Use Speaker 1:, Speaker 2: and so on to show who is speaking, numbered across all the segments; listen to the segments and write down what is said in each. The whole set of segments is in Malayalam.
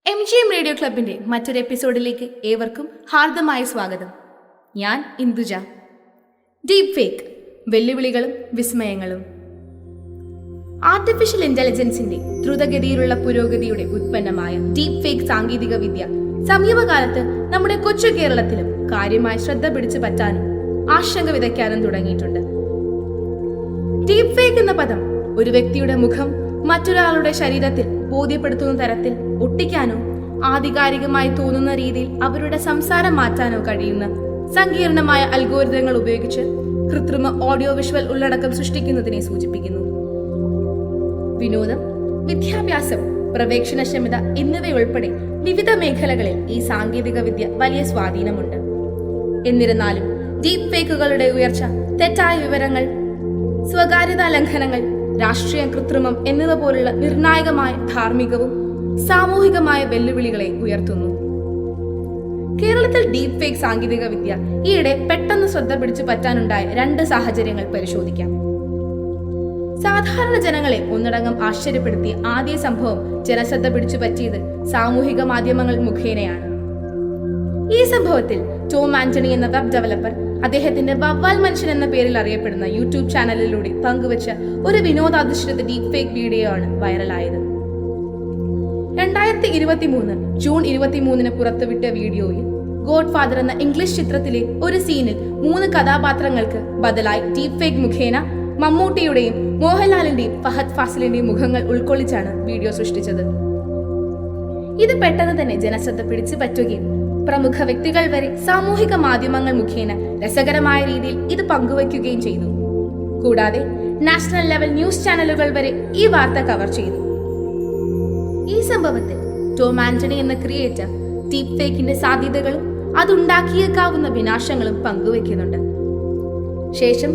Speaker 1: MGM റേഡിയോ ക്ലബിന്റെ മറ്റൊരു എപ്പിസോഡിലേക്ക് ഏവർക്കും ഹാർദമായ സ്വാഗതം. ഞാൻ ഇന്ദുജ. ഡീപ് ഫേക്ക്, വെല്ലുവിളികളും വിസ്മയങ്ങളും. ആർട്ടിഫിഷ്യൽ ഇന്റലിജൻസിന്റെ ദ്രുതഗതിയിലുള്ള പുരോഗതിയുടെ ഉത്പന്നമായ ഡീപ് ഫേക്ക് സാങ്കേതിക വിദ്യ സമീപകാലത്ത് നമ്മുടെ കൊച്ചു കേരളത്തിലും കാര്യമായി ശ്രദ്ധ പിടിച്ചു പറ്റാനും ആശങ്ക വിതയ്ക്കാനും തുടങ്ങിയിട്ടുണ്ട്. ഡീപ് ഫേക്ക് എന്ന പദം ഒരു വ്യക്തിയുടെ മുഖം മറ്റൊരാളുടെ ശരീരത്തിൽ ബോധ്യപ്പെടുത്തുന്ന തരത്തിൽ ഒട്ടിക്കാനോ ആധികാരികമായി തോന്നുന്ന രീതിയിൽ അവരുടെ സംസാരം മാറ്റാനോ കഴിയുന്ന സങ്കീർണമായ അൽഗോരിതങ്ങൾ ഉപയോഗിച്ച് കൃത്രിമ ഓഡിയോ വിഷ്വൽ ഉള്ളടക്കം സൃഷ്ടിക്കുന്നതിനെ സൂചിപ്പിക്കുന്നു. വിനോദം, വിദ്യാഭ്യാസം, പ്രവേശനക്ഷമത എന്നിവയുൾപ്പെടെ വിവിധ മേഖലകളിൽ ഈ സാങ്കേതിക വിദ്യ വലിയ സ്വാധീനമുണ്ട്. എന്നിരുന്നാലും ഡീപ് ഫേക്കുകളുടെ ഉയർച്ച തെറ്റായ വിവരങ്ങൾ, സ്വകാര്യതാ ലംഘനങ്ങൾ, രാഷ്ട്രീയ കൃത്രിമം എന്നിവ പോലുള്ള നിർണായകമായ ധാർമ്മികവും സാമൂഹികമായ വെല്ലുവിളികളെ ഉയർത്തുന്നു. കേരളത്തിൽ ഡീപ് ഫേക്ക് സാങ്കേതിക വിദ്യ ഈയിടെ പെട്ടെന്ന് ശ്രദ്ധ പിടിച്ചു പറ്റാനുണ്ടായ രണ്ട് സാഹചര്യങ്ങൾ പരിശോധിക്കാം. സാധാരണ ജനങ്ങളെ ഒന്നടങ്കം ആശ്ചര്യപ്പെടുത്തിയ ആദ്യ സംഭവം ജനശ്രദ്ധ പിടിച്ചു പറ്റിയത് സാമൂഹിക മാധ്യമങ്ങൾ മുഖേനയാണ്. ഈ സംഭവത്തിൽ ടോം ആന്റണി എന്ന വെബ് ഡെവലപ്പർ അദ്ദേഹത്തിന്റെ വവ്വാൽ മനുഷ്യൻ എന്ന പേരിൽ അറിയപ്പെടുന്ന യൂട്യൂബ് ചാനലിലൂടെ പങ്കുവച്ച ഒരു വിനോദാധിഷ്ഠിത ഡീപ് ഫേക്ക് വീഡിയോ ആണ് വൈറലായത്. 2023 ജൂൺ 23 പുറത്തുവിട്ട വീഡിയോയിൽ ഗോഡ് ഫാദർ എന്ന ഇംഗ്ലീഷ് ചിത്രത്തിലെ ഒരു സീനിൽ 3 കഥാപാത്രങ്ങൾക്ക് ബദലായി ഡീപ് ഫേക്ക് മുഖേന മമ്മൂട്ടിയുടെയും മോഹൻലാലിന്റെയും ഫഹദ് ഫാസിലിന്റെയും മുഖങ്ങൾ ഉൾക്കൊള്ളിച്ചാണ് വീഡിയോ സൃഷ്ടിച്ചത്. ഇത് പെട്ടെന്ന് തന്നെ ജനശ്രദ്ധ പിടിച്ചു പറ്റുകയും പ്രമുഖ വ്യക്തികൾ വരെ സാമൂഹിക മാധ്യമങ്ങൾ മുഖേന രസകരമായ രീതിയിൽ ഇത് പങ്കുവയ്ക്കുകയും ചെയ്തു. കൂടാതെ നാഷണൽ ലെവൽ ന്യൂസ് ചാനലുകൾ വരെ ഈ വാർത്ത കവർ ചെയ്തു. ഈ സംഭവത്തിൽ ടോം ആന്റണി എന്ന ക്രിയേറ്റർ ഡീപ് ഫേക്കിന്റെ സാധ്യതകളും അതുണ്ടാക്കിയേക്കാവുന്ന വിനാശങ്ങളും പങ്കുവയ്ക്കുന്നുണ്ട്. ശേഷം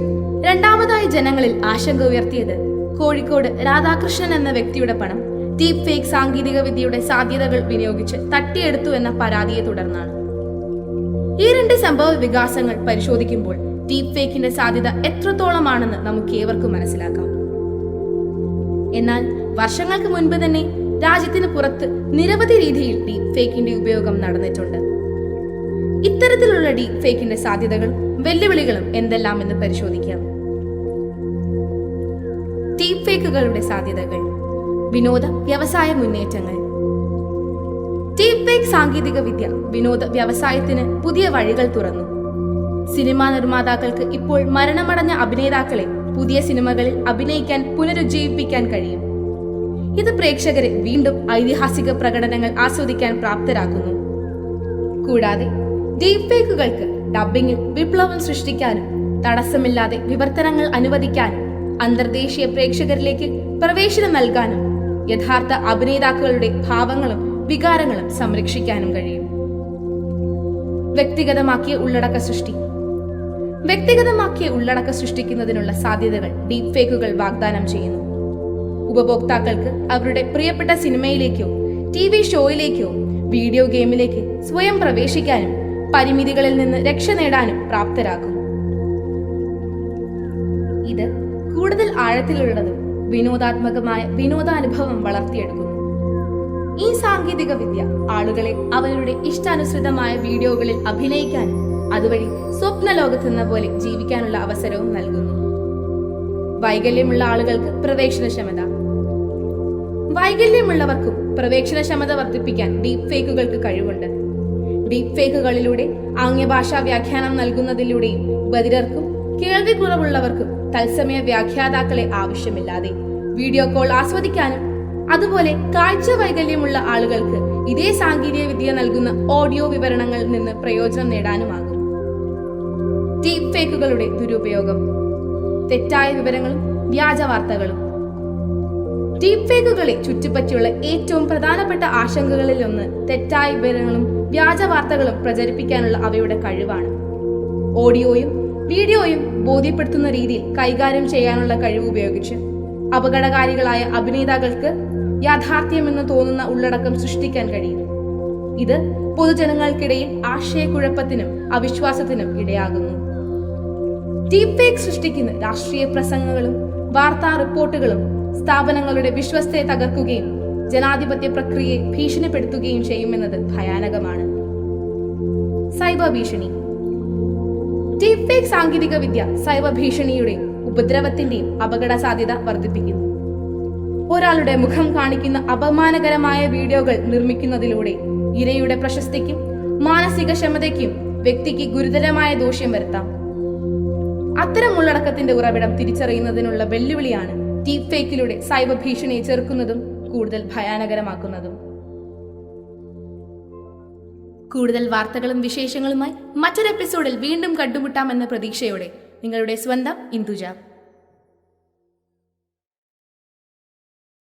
Speaker 1: രണ്ടാമതായി ജനങ്ങളിൽ ആശങ്ക ഉയർത്തിയത് കോഴിക്കോട് രാധാകൃഷ്ണൻ എന്ന വ്യക്തിയുടെ പണം ഡീപ് ഫേക്ക് സാങ്കേതിക വിദ്യയുടെ സാധ്യതകൾ വിനിയോഗിച്ച് തട്ടിയെടുത്തു എന്ന പരാതിയെ തുടർന്നാണ്. ഈ രണ്ട് സംഭവ വികാസങ്ങൾ പരിശോധിക്കുമ്പോൾ ഡീപ് ഫേക്കിന്റെ സാധ്യത എത്രത്തോളമാണെന്ന് നമുക്ക് ഏവർക്കും മനസ്സിലാക്കാം. എന്നാൽ വർഷങ്ങൾക്ക് മുൻപ് തന്നെ രാജ്യത്തിന് പുറത്ത് നിരവധി രീതിയിൽ ഡീപ് ഫേക്കിന്റെ ഉപയോഗം നടന്നിട്ടുണ്ട്. ഇത്തരത്തിലുള്ള ഡീപ് ഫേക്കിന്റെ സാധ്യതകളും വെല്ലുവിളികളും എന്തെല്ലാമെന്ന് പരിശോധിക്കാം. ഡീപ് ഫേക്കുകളുടെ സാധ്യതകൾ. വിനോദ വ്യവസായ മുന്നേറ്റങ്ങൾ. ഡീപ് ഫേക്ക് സാങ്കേതിക വിദ്യ വിനോദ വ്യവസായത്തിന് പുതിയ വഴികൾ തുറന്നു. സിനിമാ നിർമ്മാതാക്കൾക്ക് ഇപ്പോൾ മരണമടഞ്ഞ അഭിനേതാക്കളെ പുതിയ സിനിമകളിൽ അഭിനയിക്കാൻ പുനരുജ്ജീവിപ്പിക്കാൻ കഴിയും. ഇത് പ്രേക്ഷകരെ വീണ്ടും ഐതിഹാസിക പ്രകടനങ്ങൾ ആസ്വദിക്കാൻ പ്രാപ്തരാക്കുന്നു. കൂടാതെ ഡീപ് ഫേക്കുകൾക്ക് ഡബ്ബിംഗിൽ വിപ്ലവം സൃഷ്ടിക്കാനും തടസ്സമില്ലാതെ വിവർത്തനങ്ങൾ അനുവദിക്കാനും അന്തർദേശീയ പ്രേക്ഷകരിലേക്ക് പ്രവേശനം നൽകാനും യഥാർത്ഥ അഭിനേതാക്കളുടെ ഭാവങ്ങളും വികാരങ്ങളും സംരക്ഷിക്കാനും കഴിയും. വ്യക്തിഗതമാക്കിയ ഉള്ളടക്ക സൃഷ്ടി. വ്യക്തിഗതമാക്കിയ ഉള്ളടക്ക സൃഷ്ടിക്കുന്നതിനുള്ള സാധ്യതകൾ ഡീപ് ഫേക്കുകൾ വാഗ്ദാനം ചെയ്യുന്നു. ഉപഭോക്താക്കൾക്ക് അവരുടെ പ്രിയപ്പെട്ട സിനിമയിലേക്കോ TV ഷോയിലേക്കോ വീഡിയോ ഗെയിമിലേക്ക് സ്വയം പ്രവേശിക്കാനും പരിമിതികളിൽ നിന്ന് രക്ഷ നേടാനും പ്രാപ്തരാക്കും. ഇത് കൂടുതൽ ആഴത്തിലുള്ളതും വിനോദാത്മകമായ വിനോദാനുഭവം വളർത്തിയെടുക്കുന്നു. ഈ സാങ്കേതിക വിദ്യ ആളുകളെ അവരുടെ ഇഷ്ടാനുസൃതമായ വീഡിയോകളിൽ അഭിനയിക്കാനും അതുവഴി സ്വപ്ന ലോകത്തെന്ന പോലെ ജീവിക്കാനുള്ള അവസരവും നൽകുന്നു. വൈകല്യമുള്ള ആളുകൾക്ക് പ്രവേശനക്ഷമത. വൈകല്യമുള്ളവർക്കും പ്രവേശനക്ഷമത വർദ്ധിപ്പിക്കാൻ ഡീപ് ഫേക്കുകൾക്ക് കഴിവുണ്ട്. ഡീപ് ഫേക്കുകളിലൂടെ ആംഗ്യഭാഷാ വ്യാഖ്യാനം നൽകുന്നതിലൂടെയും ബധിരർക്കും കേൾവി കുറവുള്ളവർക്കും തത്സമയ വ്യാഖ്യാതാക്കളെ ആവശ്യമില്ലാതെ വീഡിയോ കോൾ ആസ്വദിക്കാനും അതുപോലെ കാഴ്ച വൈകല്യമുള്ള ആളുകൾക്ക് ഇതേ സാങ്കേതിക വിദ്യ നൽകുന്ന ഓഡിയോ വിവരണങ്ങളിൽ നിന്ന് പ്രയോജനം നേടാനുമാകും. ഡീപ് ഫേക്കുകളുടെ ദുരുപയോഗം. തെറ്റായ വിവരങ്ങളും വ്യാജ വാർത്തകളും. ഡീപ് ഫേക്കുകളെ ചുറ്റിപ്പറ്റിയുള്ള ഏറ്റവും പ്രധാനപ്പെട്ട ആശങ്കകളിൽ ഒന്ന് തെറ്റായ വിവരങ്ങളും വ്യാജ വാർത്തകളും പ്രചരിപ്പിക്കാനുള്ള അവയുടെ കഴിവാണ്. ഓഡിയോയും വീഡിയോയും ബോധ്യപ്പെടുത്തുന്ന രീതിയിൽ കൈകാര്യം ചെയ്യാനുള്ള കഴിവ് ഉപയോഗിച്ച് അപകടകാരികളായ അഭിനേതാക്കൾക്ക് യാഥാർത്ഥ്യമെന്ന് തോന്നുന്ന ഉള്ളടക്കം സൃഷ്ടിക്കാൻ കഴിയും. ഇത് പൊതുജനങ്ങൾക്കിടയിൽ ആശയക്കുഴപ്പത്തിനും അവിശ്വാസത്തിനും ഇടയാകുന്നു. ഡീപ് ഫേക്ക് സൃഷ്ടിക്കുന്ന രാഷ്ട്രീയ പ്രസംഗങ്ങളും വാർത്താ റിപ്പോർട്ടുകളും സ്ഥാപനങ്ങളുടെ വിശ്വസ്തയെ തകർക്കുകയും ജനാധിപത്യ പ്രക്രിയയെ ഭീഷണിപ്പെടുത്തുകയും ചെയ്യുമെന്നത് ഭയാനകമാണ്. സൈബർ ഭീഷണി. ഡീപ് ഫേക്ക് സാങ്കേതിക വിദ്യ സൈബർ ഭീഷണിയുടെയും ഉപദ്രവത്തിന്റെയും അപകട സാധ്യത വർദ്ധിപ്പിക്കുന്നു. ഒരാളുടെ മുഖം കാണിക്കുന്ന അപമാനകരമായ വീഡിയോകൾ നിർമ്മിക്കുന്നതിലൂടെ ഇരയുടെ പ്രശസ്തിക്കും മാനസിക ക്ഷമതയ്ക്കും വ്യക്തിക്ക് ഗുരുതരമായ ദോഷം വരുത്താം. അത്തരം ഉള്ളടക്കത്തിന്റെ ഉറവിടം തിരിച്ചറിയുന്നതിനുള്ള വെല്ലുവിളിയാണ് ഡീപ് ഫേക്കിലൂടെ സൈബർ ഭീഷണിയെ ചെറുക്കുന്നതും കൂടുതൽ ഭയാനകരമാക്കുന്നതും. കൂടുതൽ വാർത്തകളും വിശേഷങ്ങളുമായി മറ്റൊരു എപ്പിസോഡിൽ വീണ്ടും കണ്ടുമുട്ടാമെന്ന പ്രതീക്ഷയോടെ നിങ്ങളുടെ സ്വന്തം ഇന്ദുജ.